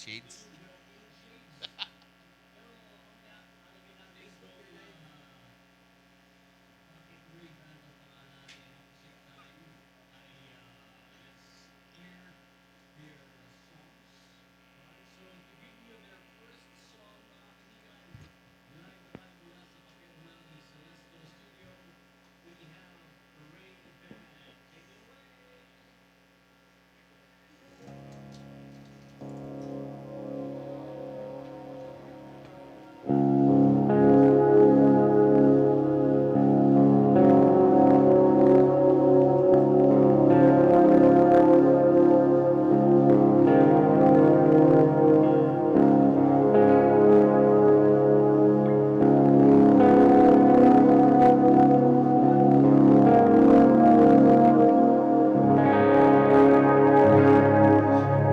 shades.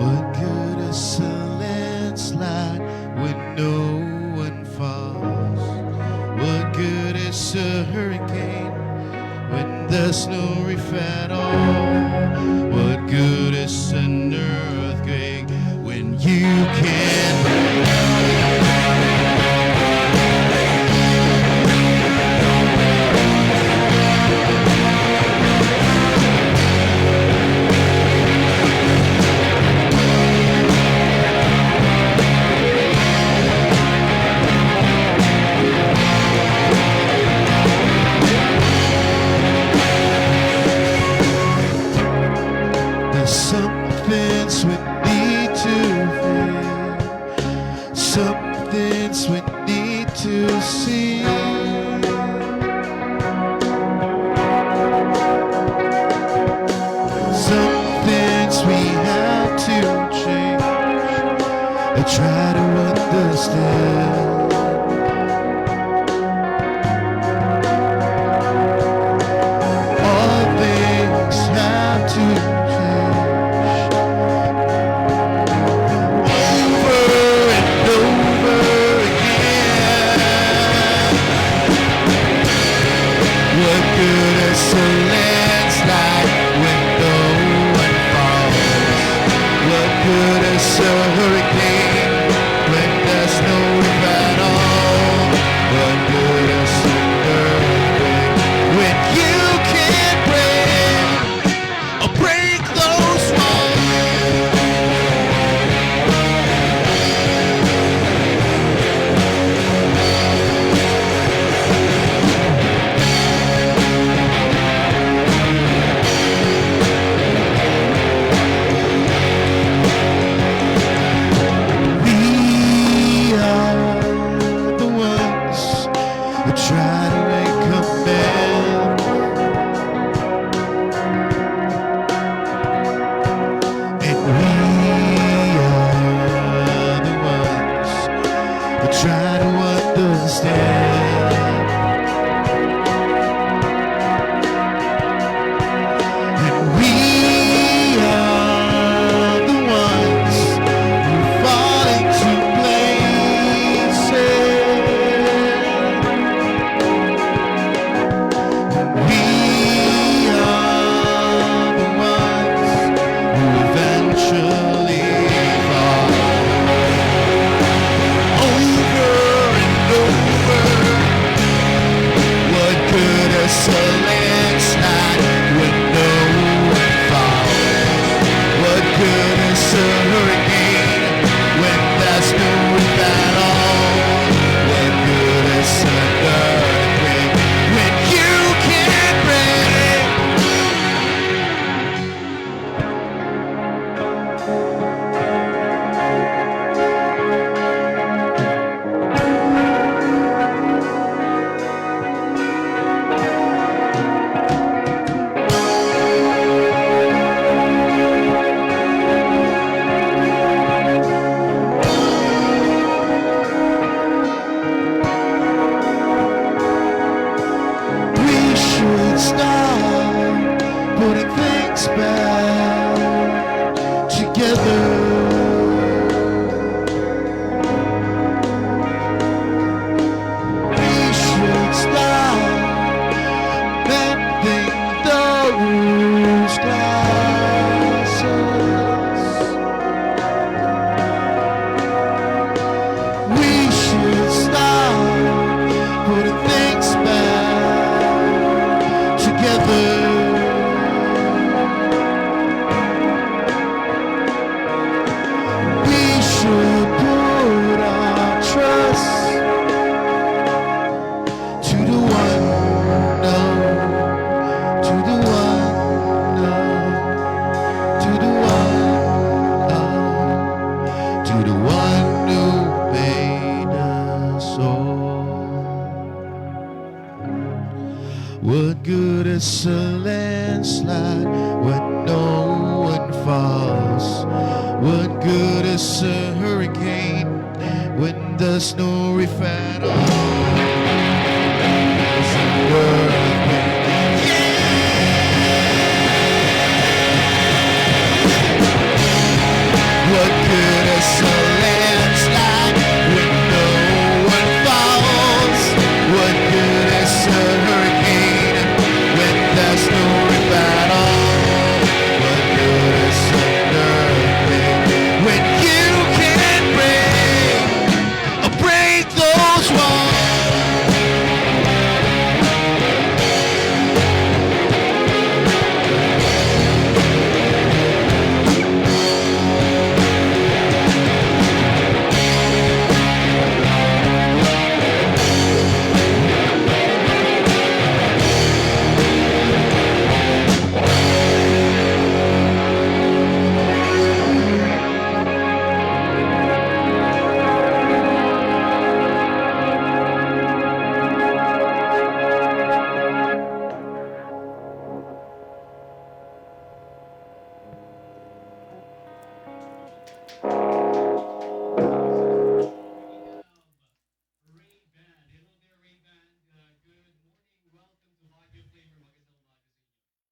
What good is a landslide when no one falls? What good is a hurricane when there's no reef at all? What good is an earthquake when you can't? There's some things we need to feel, some things we need to see. Some things we have to change and try to understand. All things have to change over and over again. What good is a landslide when no one falls? What good is a hurricane when there's no rebound? there's no relief at all. It's a world of pain. What good is a landslide when no one falls? What good is a hurricane when there's no relief at all? What good is an earthquake when you can't break those walls?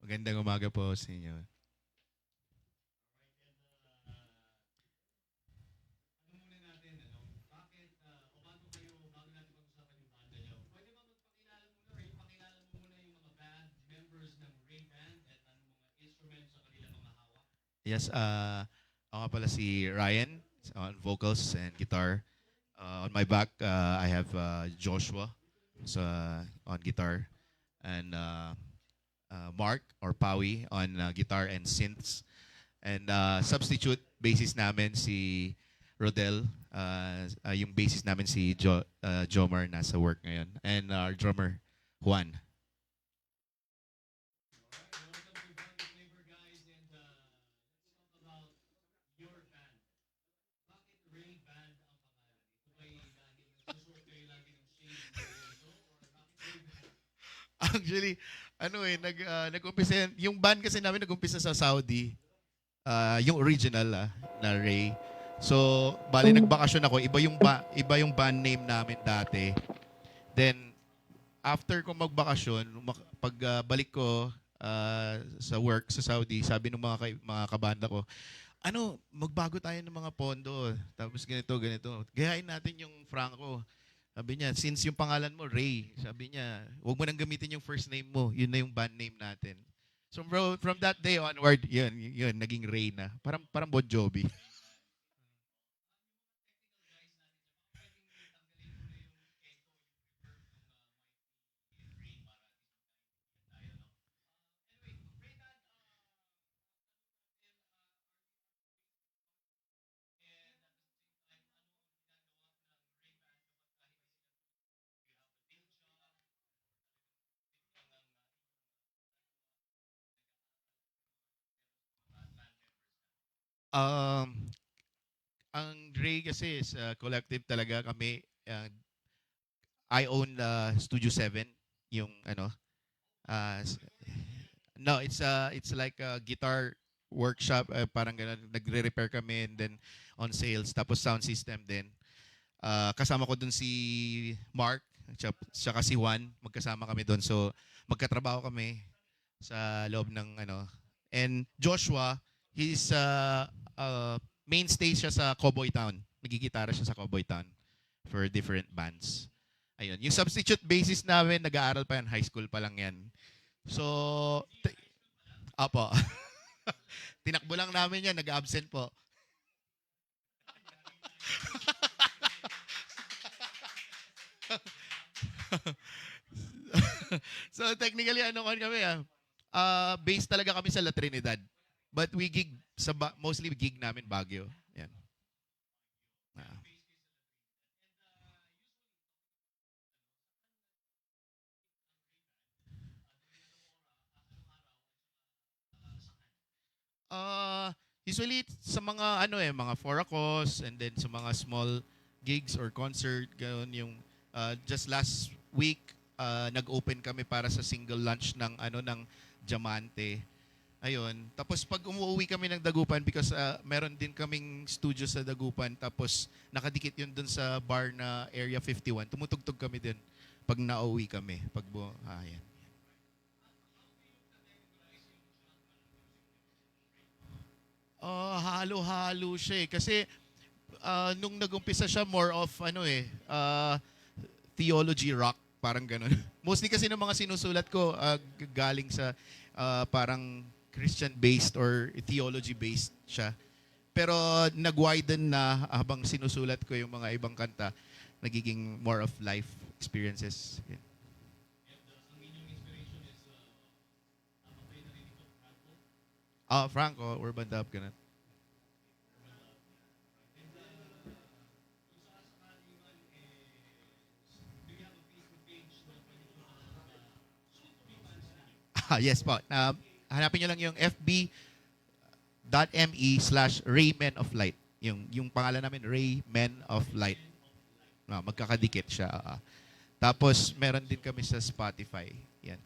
Magandang umaga po sa inyo. Yes, ako nga pala si Ryan on vocals and guitar. On my back, I have Joshua on guitar and Mark or Pawi on guitar and synths. And substitute bassist namin si Rodel. Yung bassist namin si Jomar nasa work ngayon. And our drummer, Juan. Actually, nag-umpisa yan. Yung band kasi namin nag-umpisa sa Saudi. Yung original na Ray. So, bali nagbakasyon ako. Iba yung band name namin dati. Then, after ko magbakasyon, pag balik ko sa work sa Saudi, sabi ng mga kabanda ko, magbago tayo ng mga pondo. Tapos ganito. Gayahin natin yung Franco. Sabi niya, since yung pangalan mo, Ray, sabi niya, huwag mo nang gamitin yung first name mo. Yun na yung band name natin. So from that day onward, yun, naging Ray na. Parang Bon Jovi. Um, ang Ray kasi is collective talaga kami. I own Studio 7, yung uh, s- no, it's like a guitar workshop, parang ganun, nagre-repair kami and then on sales, tapos sound system din. Kasama ko dun si Mark, tsaka si Juan, magkasama kami dun. So, magkatrabaho kami sa loob ng And Joshua, he's mainstay siya sa Cowboy Town. Nagigitara siya sa Cowboy Town for different bands. Ayun. Yung substitute bassist namin, nag-aaral pa yan. High school pa lang yan. So, apo. Tinakbo lang namin yan. Nag-absent po. So, technically, kami base talaga kami sa La Trinidad. But we gig, mostly gig namin Baguio. Yan. Ah. Usually sa mga mga forakos and then sa mga small gigs or concert, ganoon yung just last week nag-open kami para sa single launch ng ng Diamante. Ayun. Tapos pag umuwi kami ng Dagupan, because meron din kaming studio sa Dagupan, tapos nakadikit yun dun sa bar na Area 51. Tumutugtog kami din pag nauwi kami. Yan. Halo-halo siya eh. Kasi nung nagumpisa siya, more of theology rock, parang ganun. Mostly kasi ng mga sinusulat ko galing sa parang Christian-based or theology-based siya. Pero nag-widen na habang sinusulat ko yung mga ibang kanta, nagiging more of life experiences. Yan. Franco, Urban Dub, ganun. Yes po. Hanapin nyo lang yung fb.me/Raymen of Light. Yung pangalan namin, Raymen of Light. Magkakadikit siya. Tapos, meron din kami sa Spotify. Yan.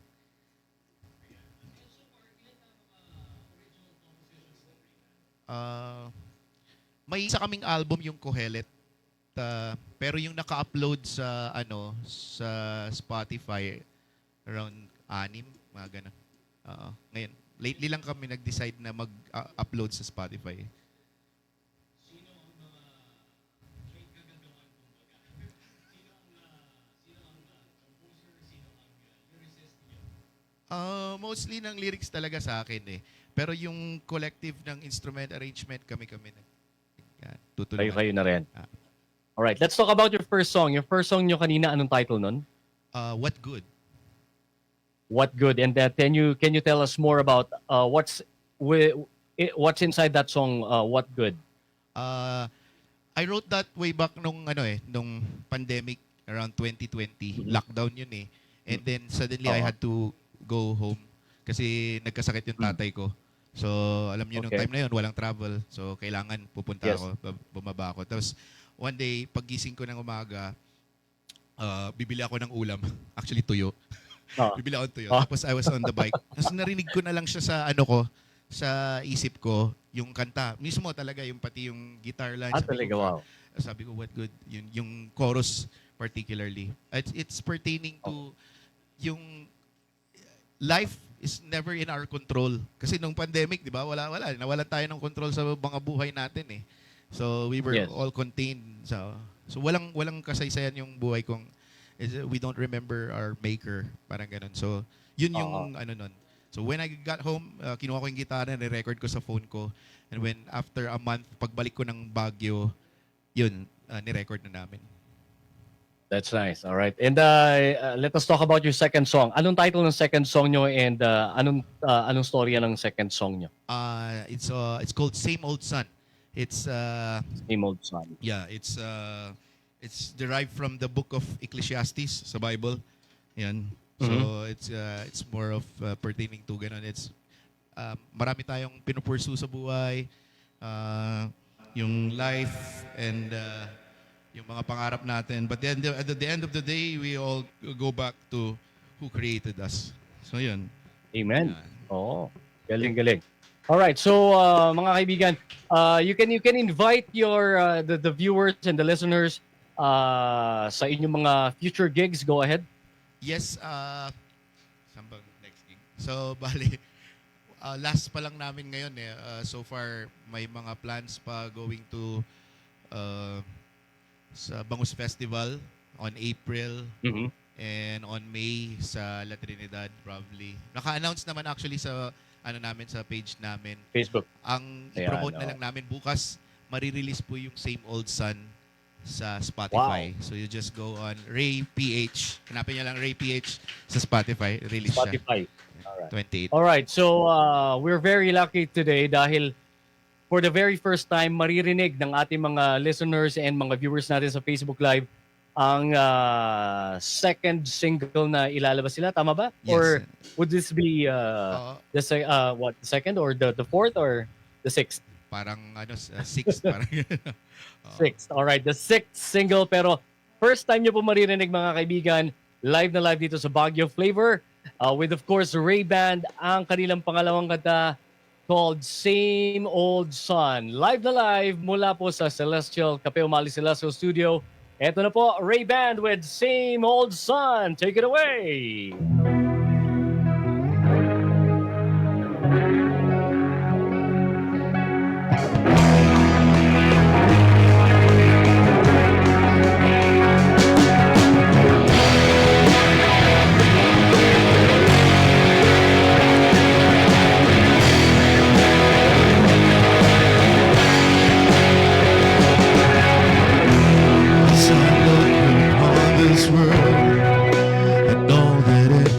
Uh, may isa kaming album yung Kohelet. Pero yung naka-upload sa Spotify around 6, mga ganun. Ngayon, lately lang kami nag-decide na mag-upload sa Spotify. Mostly ng lyrics talaga sa akin eh. Pero yung collective ng instrument arrangement, kami-kami na. Yan, tutulungan. Kayo na rin. Alright, let's talk about your first song. Your first song nyo kanina, anong title nun? What Good. What Good. And can you tell us more about what's inside that song, What Good? I wrote that way back nung pandemic around 2020. Lockdown yun eh. And then suddenly I had to go home kasi nagkasakit yung tatay ko. So alam niyo nung time na yun, walang travel. So kailangan pupunta ako, bumaba ako. Tapos one day, paggising ko ng umaga, bibili ako ng ulam. Actually, tuyo. Bibili ako ng tuyo. Tapos I was on the bike. Tapos narinig ko na lang siya sa isip ko, yung kanta. Mismo talaga, yung pati yung guitar line. Talaga, wow. Sabi ko, what good. Yung chorus particularly. It's pertaining to yung life is never in our control. Kasi nung pandemic, di ba, nawalan tayo ng control sa mga buhay natin eh. So we were all contained. So walang kasaysayan yung buhay kong we don't remember our maker, parang ganun. So yun yung nun. So when I got home, kinuha ko yung gitara, ni-record ko sa phone ko. And when after a month, pagbalik ko ng Baguio, yun, ni-record na namin. That's nice. All right. And let us talk about your second song. Anong title ng second song nyo and anong storya ng second song nyo? It's called Same Old Sun. It's Same Old Sun. Yeah, it's derived from the book of Ecclesiastes sa Bible. Yan. So it's more of pertaining to ganun. It's marami tayong pinupursu sa buhay, yung life and yung mga pangarap natin. But then at the end of the day, we all go back to who created us. So yun. Amen. Oo. Galing. All right. So mga kaibigan, you can invite your the viewers and the listeners sa inyong mga future gigs. Go ahead. Yes, saan bang next gig? So bali last pa lang namin ngayon eh. So far may mga plans pa going to sa Bangus Festival on April and on May sa La Trinidad probably. Naka-announce naman actually sa namin sa page namin. Facebook. Ang i-promote na lang namin bukas, marirelease po yung Same Old Sun sa Spotify. Wow. So you just go on Ray PH. Hanapin niyo lang Ray PH sa Spotify. Release Spotify. Siya. Alright. 28. Alright. So we're very lucky today dahil for the very first time, maririnig ng ating mga listeners and mga viewers natin sa Facebook Live ang second single na ilalabas sila. Tama ba? Yes. Or would this be the second or the fourth or the sixth? Parang sixth. Parang Sixth. Alright, the sixth single. Pero first time nyo po maririnig mga kaibigan, live na live dito sa Baguio Flavor. With of course Ray Band, ang kanilang pangalawang kanta called Same Old Sun. Live na live mula po sa Celestial Cafe Umali Celestial Studio. Eto na po, Ray Band with Same Old Sun. Take it away! As I look upon this world and all that it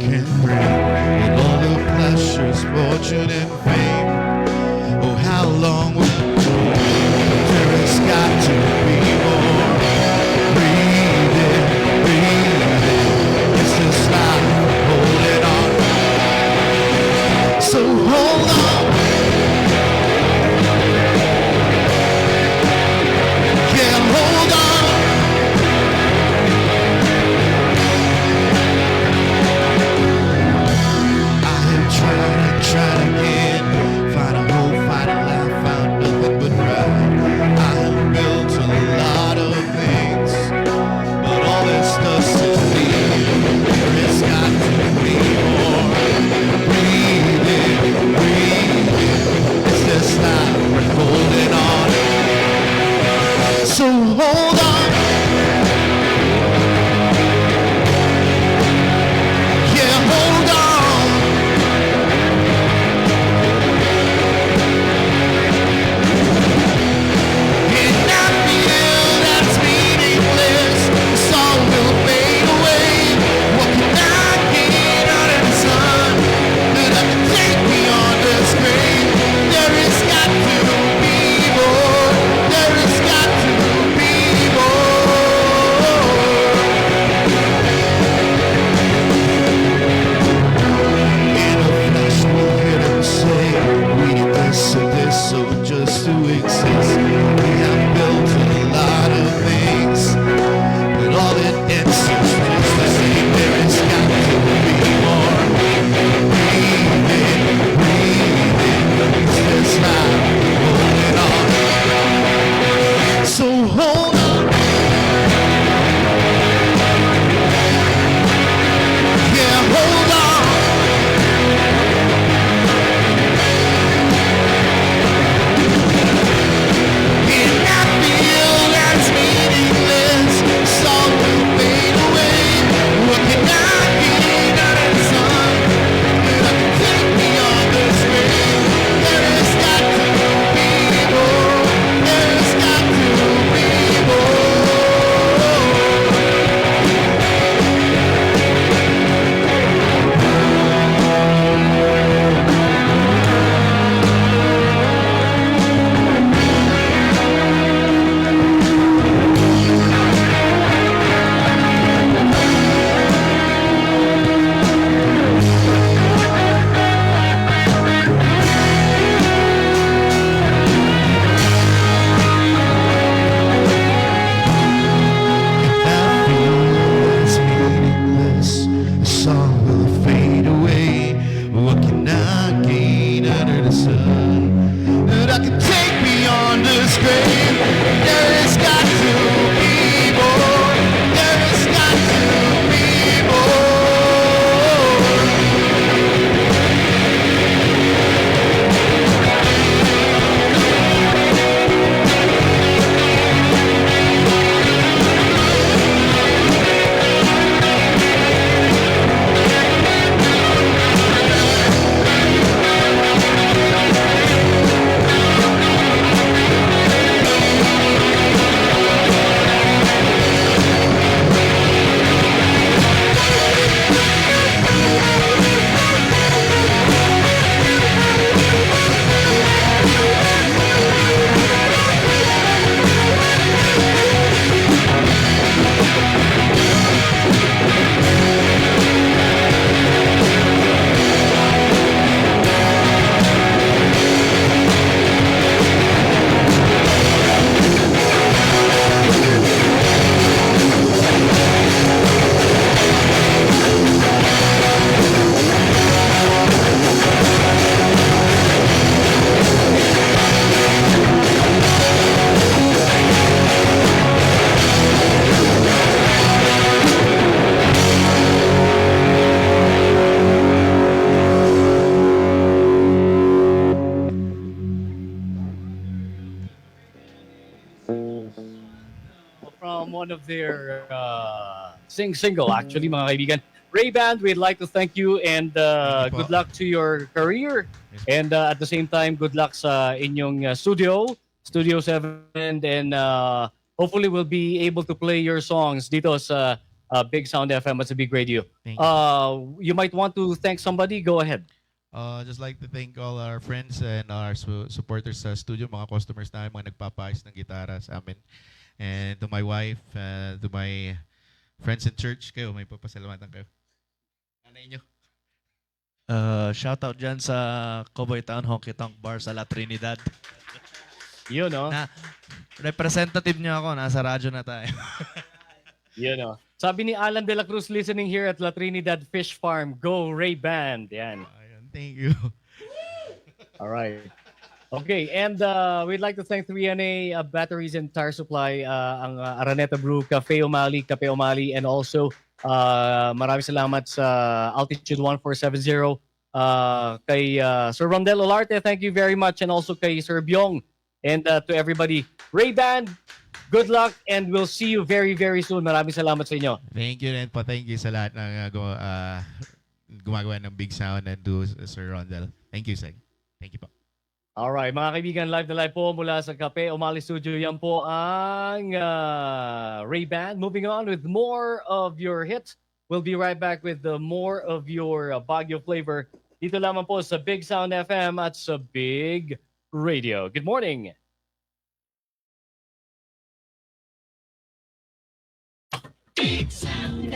from one of their single, actually, mga kaibigan. Ray Band, we'd like to thank you and Thank you po. good luck to your career. Yes. And at the same time, good luck sa inyong Studio 7, and hopefully we'll be able to play your songs dito sa Big Sound FM at sa Big Radio. Thank you. You might want to thank somebody. Go ahead. Just like to thank all our friends and our supporters sa studio, mga customers namin, mga nagpapayos ng gitara sa amin. And to my wife, to my friends in church, kayo, may papasalamatan kayo. Nanay nyo. Shoutout dyan sa Cowboy Town Honky Tonk Bar sa La Trinidad. Yun, no? Na, representative niyo ako, nasa radyo na tayo. Yun, no? Sabi ni Alan De La Cruz listening here at La Trinidad Fish Farm, go Ray Band. Yan. Ayun, thank you. All right. Okay, and we'd like to thank 3NA Batteries and Tire Supply, ang Araneta Brew, Cafe Omali, and also maraming salamat sa Altitude 1470, kay Sir Rondel Olarte, thank you very much, and also kay Sir Byong, and to everybody. Ray Band, good luck, and we'll see you very, very soon. Maraming salamat sa inyo. Thank you rin po. Thank you sa lahat ng gumagawa ng Big Sound and to Sir Rondel. Thank you, Seg. Thank you po. Alright, mga kaibigan, live na live po mula sa Cafe Omali Studio. Yan po ang Ray Band. Moving on with more of your hits. We'll be right back with more of your Baguio flavor. Dito lamang po sa Big Sound FM at sa Big Radio. Good morning. Big Sound